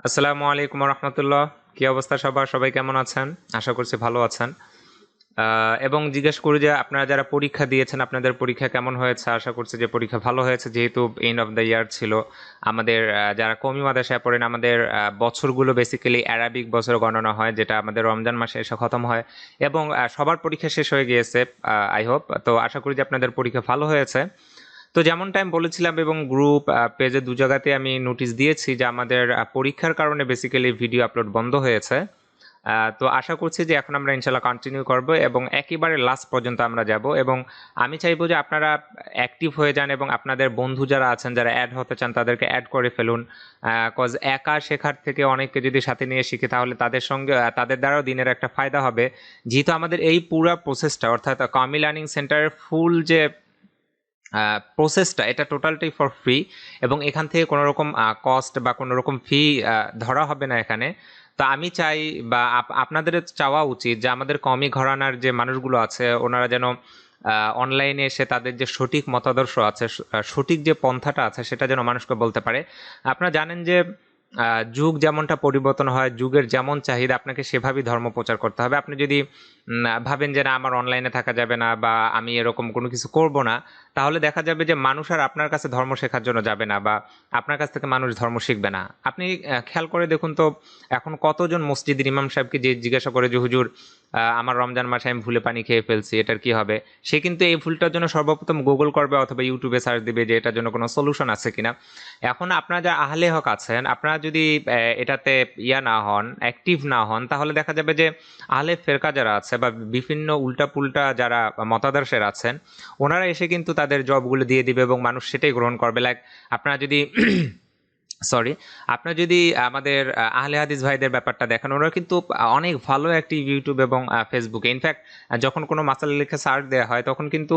আসসালামু আলাইকুম রহমতুল্লাহ। কি অবস্থা সবার? সবাই কেমন আছেন? আশা করছি ভালো আছেন। এবং জিজ্ঞেস করি যে আপনারা যারা পরীক্ষা দিয়েছেন আপনাদের পরীক্ষা কেমন হয়েছে? আশা করছি যে পরীক্ষা ভালো হয়েছে, যেহেতু এন্ড অফ দ্য ইয়ার ছিল। আমাদের যারা কওমি মাদ্রাসায় পড়েন, আমাদের বছরগুলো বেসিক্যালি অ্যারাবিক বছর গণনা হয়, যেটা আমাদের রমজান মাসে এসে খতম হয়। এবং সবার পরীক্ষা শেষ হয়ে গিয়েছে, আই হোপ। তো আশা করি যে আপনাদের পরীক্ষা ভালো হয়েছে। তো যেমনটা আমি বলেছিলাম, এবং গ্রুপ পেজে দু জায়গাতে আমি নোটিশ দিয়েছি যে আমাদের পরীক্ষার কারণে বেসিক্যালি ভিডিও আপলোড বন্ধ হয়েছে। তো আশা করছি যে এখন আমরা ইনশাল্লাহ কন্টিনিউ করব এবং একেবারে লাস্ট পর্যন্ত আমরা যাব। এবং আমি চাইবো যে আপনারা অ্যাক্টিভ হয়ে যান এবং আপনাদের বন্ধু যারা আছেন, যারা অ্যাড হতে চান, তাদেরকে অ্যাড করে ফেলুন। কজ একা শেখার থেকে অনেককে যদি সাথে নিয়ে শিখি, তাহলে তাদের সঙ্গে তাদের দ্বারাও দিনের একটা ফায়দা হবে। যেহেতু আমাদের এই পুরো প্রসেসটা, অর্থাৎ কওমি লার্নিং সেন্টারের ফুল যে প্রসেসটা, এটা টোটালটাই ফর ফ্রি, এবং এখান থেকে কোনো রকম কস্ট বা কোনো রকম ফি ধরা হবে না এখানে। তা আমি চাই, বা আপনাদের চাওয়া উচিত যে আমাদের কওমি ঘরানার যে মানুষগুলো আছে, ওনারা যেন অনলাইনে এসে তাদের যে সঠিক মতাদর্শ আছে, সঠিক যে পন্থাটা আছে, সেটা যেন মানুষকে বলতে পারে। আপনারা জানেন যে যুগ যেমনটা পরিবর্তন হয়, যুগের যেমন চাহিদা, আপনাকে সেভাবেই ধর্ম প্রচার করতে হবে। আপনি যদি ভাবেন যে না, আমার অনলাইনে থাকা যাবে না বা আমি এরকম কোনো কিছু করব না, তাহলে দেখা যাবে যে মানুষ আর আপনার কাছে ধর্ম শেখার জন্য যাবে না, বা আপনার কাছ থেকে মানুষ ধর্ম শিখবে না। আপনি খেয়াল করে দেখুন তো, এখন কতজন মসজিদের ইমাম সাহেবকে যে জিজ্ঞাসা করে যে হুজুর, আমার রমজান মাসে আমি ভুলে পানি খেয়ে ফেলছি, এটার কি হবে? সে কিন্তু এই ভুলটার জন্য সর্বপ্রথম গুগল করবে অথবা ইউটিউবে সার্চ দিবে যে এটার জন্য কোনো সলিউশন আছে কিনা। এখন আপনারা যারা আহলে হক আছেন, আপনারা যদি এটাতে না হন, অ্যাক্টিভ না হন, তাহলে দেখা যাবে যে আহলে ফেরকা যারা আছে বা বিভিন্ন উল্টাপুল্টা যারা মতাদর্শের আছেন, ওনারা এসে কিন্তু তাদের জবগুলো দিয়ে দিবে এবং মানুষ সেটাই গ্রহণ করবে। লাইক আপনারা যদি সরি, আপনার যদি আমাদের আহলে হাদিস ভাইদের ব্যাপারটা দেখেন, ওরা কিন্তু অনেক ভালো অ্যাক্টিভ ইউটিউব এবং ফেসবুকে। ইনফ্যাক্ট যখন কোনো মাসালা লিখে সার্চ দেওয়া হয়, তখন কিন্তু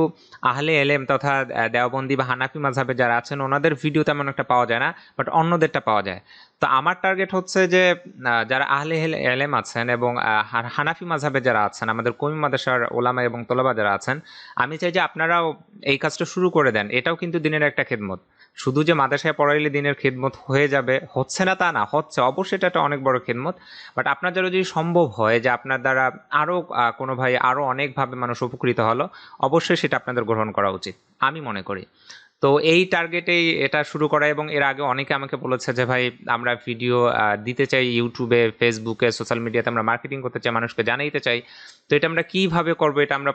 আহলে এলেম তথা দেওবন্দি বা হানাফি মাযহাবে যারা আছেন, ওনাদের ভিডিও তেমন একটা পাওয়া যায় না, বাট অন্যদেরটা পাওয়া যায়। তো আমার টার্গেট হচ্ছে যে যারা আহলে এলেম আছেন এবং হানাফি মাযহাবে যারা আছেন, আমাদের কওমি মাদ্রাসার ওলামা এবং তোলাবা যারা আছেন, আমি চাই যে আপনারাও এই কাজটা শুরু করে দেন। এটাও কিন্তু দিনের একটা খেদমত। শুধু যে মাদ্রাসায় পড়াইলে দিনের খেদমত হয়ে যাবে, হচ্ছে না তা না, হচ্ছে অবশ্যই, এটা একটা অনেক বড় খেদমত। বাট আপনার দ্বারা যদি সম্ভব হয় যে আপনার দ্বারা আরও কোনো ভাই আরও অনেকভাবে মানুষ উপকৃত হলো, অবশ্যই সেটা আপনাদের গ্রহণ করা উচিত, আমি মনে করি। তো এই টার্গেটেই এটা শুরু করা। এবং এর আগে অনেকে আমাকে বলেছে যে ভাই, আমরা ভিডিও দিতে চাই ইউটিউবে, ফেসবুকে, সোশ্যাল মিডিয়াতে, আমরা মার্কেটিং করতে চাই, মানুষকে জানাইতে চাই। তো এটা আমরা কিভাবে করবো, এটা আমরা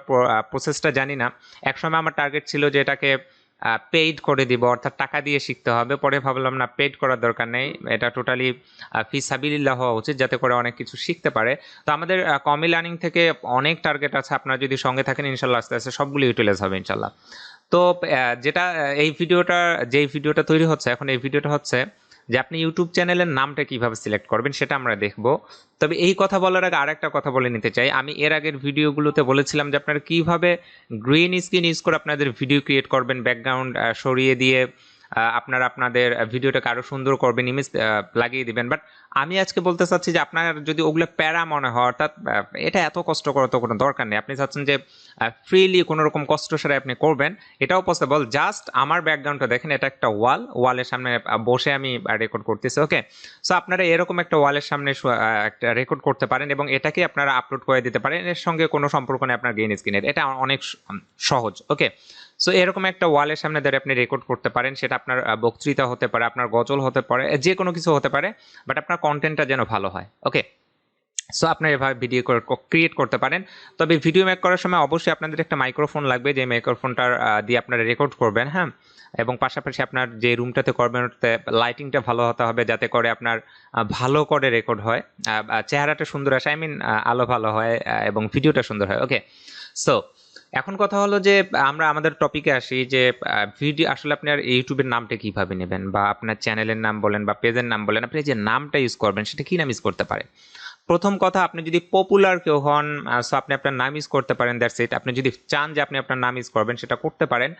প্রসেসটা জানি না। একসময় আমার টার্গেট ছিল যে এটাকে পেইড করে দিব, অর্থাৎ টাকা দিয়ে শিখতে হবে। পরে ভাবলাম না, পেইড করার দরকার নেই, এটা টোটালি ফি সাবিলিল্লাহ হওয়া উচিত, যাতে করে অনেক কিছু শিখতে পারে। তো আমাদের কওমি লার্নিং থেকে অনেক টার্গেট আছে, আপনারা যদি সঙ্গে থাকেন ইনশাল্লাহ আস্তে আস্তে সবগুলো ইউটিলাইজ হবে ইনশাল্লাহ। তো যেটা যেই ভিডিওটা তৈরি হচ্ছে এখন, এই ভিডিওটা হচ্ছে যে আপনি ইউটিউব চ্যানেলের নামটা কিভাবে সিলেক্ট করবেন, সেটা আমরা দেখব। তবে এই কথা বলার আগে আরেকটা কথা বলে নিতে চাই। আমি এর আগের ভিডিওগুলোতে বলেছিলাম যে আপনারা কিভাবে গ্রিন স্ক্রিন ইউজ করে আপনাদের ভিডিও ক্রিয়েট করবেন, ব্যাকগ্রাউন্ড সরিয়ে দিয়ে আপনারা আপনাদের ভিডিওটাকে আরও সুন্দর করবেন, ইমেজ লাগিয়ে দিবেন। বাট আমি আজকে বলতে চাচ্ছি যে আপনার যদি ওগুলো প্যারা মনে হয়, অর্থাৎ এটা এত কষ্ট করার তো কোনো দরকার নেই, আপনি চাচ্ছেন যে ফ্রিলি কোনো রকম কষ্ট ছাড়াই আপনি করবেন, এটাও পসিবল। জাস্ট আমার ব্যাকগ্রাউন্ডটা দেখেন, এটা একটা ওয়ালের সামনে বসে আমি রেকর্ড করতেছি, ওকে? সো আপনারা এরকম একটা ওয়ালের সামনে একটা রেকর্ড করতে পারেন এবং এটাকে আপনারা আপলোড করে দিতে পারেন। এর সঙ্গে কোনো সম্পর্ক নেই আপনার গ্রিন স্ক্রিনের, এটা অনেক সহজ, ওকে? সো এরকম একটা ওয়ালের সামনে দাঁড়িয়ে আপনি রেকর্ড করতে পারেন। সেটা আপনার বক্তৃতা হতে পারে, আপনার গজল হতে পারে, যে কোনো কিছু হতে পারে, বাট আপনার কন্টেন্টটা যেন ভালো হয়, ওকে? সো আপনারা এভাবে ভিডিও ক্রিয়েট করতে পারেন। তবে ভিডিও মেক করার সময় অবশ্যই আপনাদের একটা মাইক্রোফোন লাগবে, যে মাইক্রোফোনটার দিয়ে আপনারা রেকর্ড করবেন, হ্যাঁ? এবং পাশাপাশি আপনার যে রুমটাতে করবেন, ওটাতে লাইটিংটা ভালো হতে হবে, যাতে করে আপনার ভালো করে রেকর্ড হয়, চেহারাটা সুন্দর আসে, আই মিন আলো ভালো হয়, এবং ভিডিওটা সুন্দর হয়, ওকে? সো এখন কথা হলো যে আমরা আমাদের টপিকে আসি, যে ভিডিও আসলে আপনার ইউটিউবের নামটা কিভাবে নেবেন, বা আপনার চ্যানেলের নাম বলেন বা পেজের নাম বলেন, আপনি যে নামটা ইউজ করবেন সেটা কি নাম ইউজ করতে পারে? প্রথম কথা, আপনি যদি পপুলার কেউ হন, সো আপনি আপনার নাম ইউজ করতে পারেন, দ্যাটস ইট। আপনি যদি চান যে আপনি আপনার নাম ইউজ করবেন, সেটা করতে পারেন।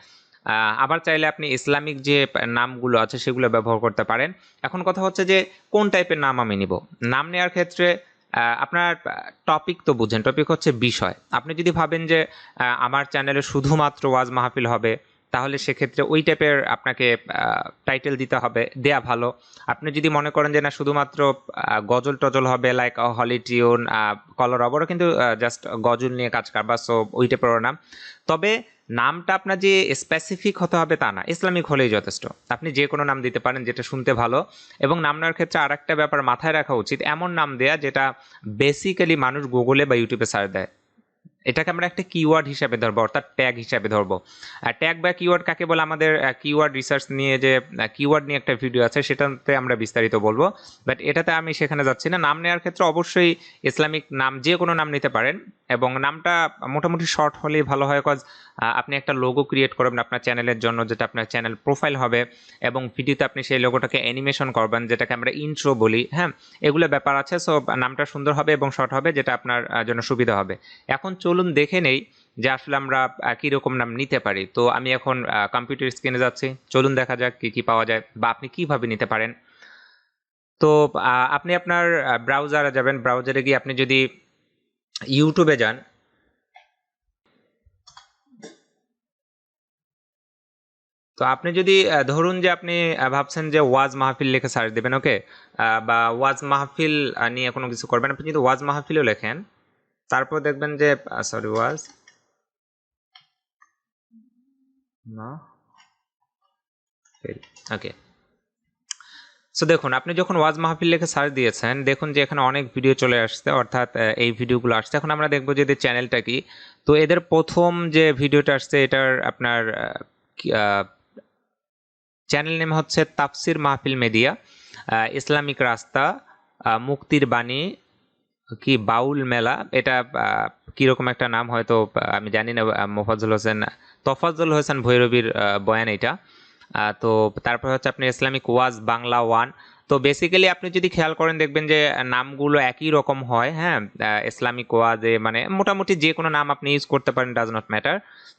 আবার চাইলে আপনি ইসলামিক যে নামগুলো আছে সেগুলো ব্যবহার করতে পারেন। এখন কথা হচ্ছে যে কোন টাইপের নাম আমি নিব। নাম নেওয়ার ক্ষেত্রে আপনার টপিক তো বুঝেন, টপিক হচ্ছে বিষয়। আপনি যদি ভাবেন যে আমার চ্যানেলে শুধুমাত্র ওয়াজ মাহফিল হবে, তাহলে সেক্ষেত্রে ওই টাইপের আপনাকে টাইটেল দিতে হবে, দেয়া ভালো। আপনি যদি মনে করেন যে না শুধুমাত্র গজল টজল হবে, লাইক হলি টিউন, কলর অবরও কিন্তু জাস্ট গজল নিয়ে কাজ করবা, সো ওই টাইপের নাম। তবে নামটা আপনার যে স্পেসিফিক হতে হবে তা না, ইসলামিক হলেই যথেষ্ট। আপনি যে কোনো নাম দিতে পারেন যেটা শুনতে ভালো। এবং নাম নেওয়ার ক্ষেত্রে আর একটা ব্যাপার মাথায় রাখা উচিত, এমন নাম দেয়া যেটা বেসিক্যালি মানুষ গুগলে বা ইউটিউবে সার্চ দেয়। এটাকে আমরা একটা কিওয়ার্ড হিসাবে ধরবো, অর্থাৎ ট্যাগ হিসাবে ধরবো। ট্যাগ বা কিওয়ার্ড কাকে বলে, আমাদের কিওয়ার্ড রিসার্চ নিয়ে যে কিওয়ার্ড নিয়ে একটা ভিডিও আছে, সেটাতে আমরা বিস্তারিত বলবো। বাট এটাতে আমি সেখানে যাচ্ছি না। নাম নেওয়ার ক্ষেত্রে অবশ্যই ইসলামিক নাম, যে কোনো নাম নিতে পারেন, এবং নামটা মোটামুটি শর্ট হলেই ভালো হয়। কজ আপনি একটা লোগো ক্রিয়েট করবেন আপনার চ্যানেলের জন্য, যেটা আপনার চ্যানেল প্রোফাইল হবে, এবং ভিডিওতে আপনি সেই লোগোটাকে অ্যানিমেশন করবেন, যেটাকে আমরা ইন্ট্রো বলি। হ্যাঁ, এগুলো ব্যাপার আছে। সো নামটা সুন্দর হবে এবং শর্ট হবে, যেটা আপনার জন্য সুবিধা হবে। এখন চলুন দেখে নেই যে আসলে আমরা কীরকম নাম নিতে পারি। তো আমি এখন কম্পিউটার স্ক্রিনে যাচ্ছি, চলুন দেখা যাক কী কী পাওয়া যায় বা আপনি কীভাবে নিতে পারেন। তো আপনি আপনার ব্রাউজারে যাবেন, ব্রাউজারে গিয়ে আপনি যদি ইউটিউবে যান, তো আপনি যদি ধরুন যে আপনি ভাবছেন যে ওয়াজ মাহফিল লিখে সার্চ দেবেন, ওকে, বা ওয়াজ মাহফিল নিয়ে কোনো কিছু করবেন, আপনি যদি ওয়াজ মাহফিলও লেখেন, তারপর দেখবেন যে সরি ওয়াজ না ওকে। সো দেখুন, আপনি যখন ওয়াজ মাহফিল লিখে সার্চ দিয়েছেন, দেখুন যে এখানে অনেক ভিডিও চলে আসছে, অর্থাৎ এই ভিডিওগুলো আসছে। এখন আমরা দেখবো যে এদের চ্যানেলটা কি। তো এদের প্রথম যে ভিডিওটা আসছে, এটার আপনার চ্যানেল নেম হচ্ছে তাফসির মাহফিল মিডিয়া, ইসলামিক রাস্তা, মুক্তির বাণী, কি বাউল মেলা, এটা কীরকম একটা নাম, হয়তো আমি জানি না। তফাজ্জল হোসেন ভৈরবীর বয়ান এটা। তো তারপর হচ্ছে আপনি ইসলামিক ওয়াজ বাংলা 1। তো বেসিক্যালি আপনি যদি খেয়াল করেন দেখবেন যে নামগুলো একই রকম হয়। হ্যাঁ, ইসলামিক ওয়াজে মানে মোটামুটি যে কোনো নাম আপনি ইউজ করতে পারেন, ডাজ নট ম্যাটার।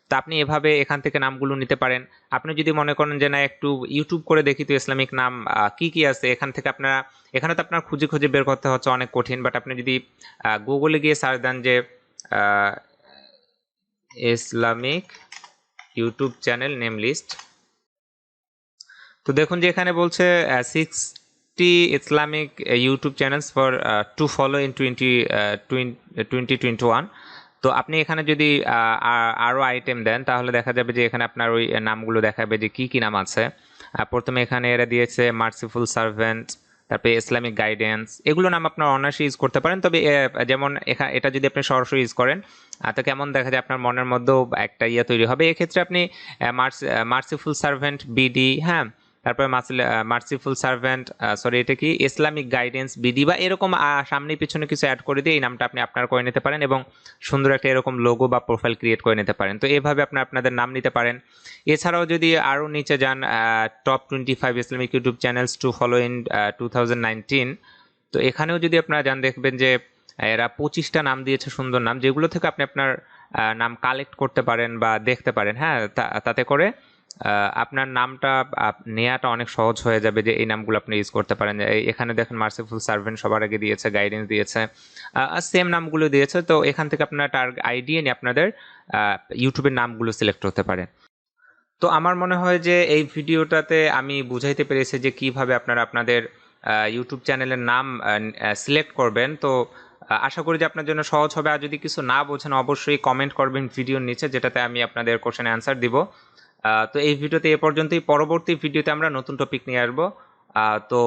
তা আপনি এভাবে এখান থেকে নামগুলো নিতে পারেন। আপনি যদি মনে করেন যে না একটু ইউটিউব করে দেখি তো ইসলামিক নাম কি কি আছে, এখান থেকে আপনারা, এখানে তো আপনার খুঁজে খুঁজে বের করতে হচ্ছে, অনেক কঠিন। বাট আপনি যদি গুগলে গিয়ে সার্চ দেন যে Islamic YouTube channel name list, তো দেখুন যে এখানে বলছে 60 Islamic YouTube channels for to follow in 2021। তো আপনি এখানে যদি আরও আইটেম দেন, তাহলে দেখা যাবে যে এখানে আপনার ওই নামগুলো দেখাবে যে কি কি নাম আছে। প্রথমে এখানে এরা দিয়েছে মার্সিফুল সার্ভেন্ট, তারপরে ইসলামিক গাইডেন্স, এগুলো নাম আপনার অনায়াসে ইউজ করতে পারেন। তবে যেমন এটা যদি আপনি সরাসরি ইউজ করেন, তো কেমন দেখা যায়, আপনার মনের মধ্যেও একটা ইয়ে তৈরি হবে। এক্ষেত্রে আপনি মার্সিফুল সার্ভেন্ট বিডি, হ্যাঁ, তারপরে মার্সিফুল সার্ভেন্ট, সরি এটা কি ইসলামিক গাইডেন্স বিডি, বা এরকম সামনে পিছনে কিছু অ্যাড করে দিয়ে এই নামটা আপনি আপনার করে নিতে পারেন, এবং সুন্দর একটা এরকম লোগো বা প্রোফাইল ক্রিয়েট করে নিতে পারেন। তো এভাবে আপনাদের নাম নিতে পারেন। এছাড়াও যদি আরও নিচে যান, top 25 Islamic YouTube channels two follow in 2019, তো এখানেও যদি আপনারা যান দেখবেন যে এরা 25টা নাম দিয়েছে, সুন্দর নাম, যেগুলো থেকে আপনি আপনার নাম কালেক্ট করতে পারেন বা দেখতে পারেন। হ্যাঁ, তাতে করে আপনার নামটা নেওয়াটা অনেক সহজ হয়ে যাবে, যে এই নামগুলো আপনি ইউজ করতে পারেন। এখানে দেখেন মার্সিফুল সার্ভেন্ট সবার আগে দিয়েছে, গাইডেন্স দিয়েছে, সেম নামগুলো দিয়েছে। তো এখান থেকে আপনার আইডিয়া নিয়ে আপনাদের ইউটিউবের নামগুলো সিলেক্ট হতে পারে। তো আমার মনে হয় যে এই ভিডিওটাতে আমি বুঝাইতে পেরেছি যে কিভাবে আপনারা আপনাদের ইউটিউব চ্যানেলের নাম সিলেক্ট করবেন। তো আশা করি যে আপনার জন্য সহজ হবে। আর যদি কিছু না বোঝেন অবশ্যই কমেন্ট করবেন ভিডিওর নিচে, যেটাতে আমি আপনাদের কোশ্চেনে অ্যান্সার দিব। তো এই ভিডিওতে এ পর্যন্তই। পরবর্তী ভিডিওতে আমরা নতুন টপিক নিয়ে আসবো। তো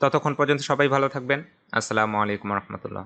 ততক্ষণ পর্যন্ত সবাই ভালো থাকবেন। আসসালামু আলাইকুম রহমতুল্লাহ।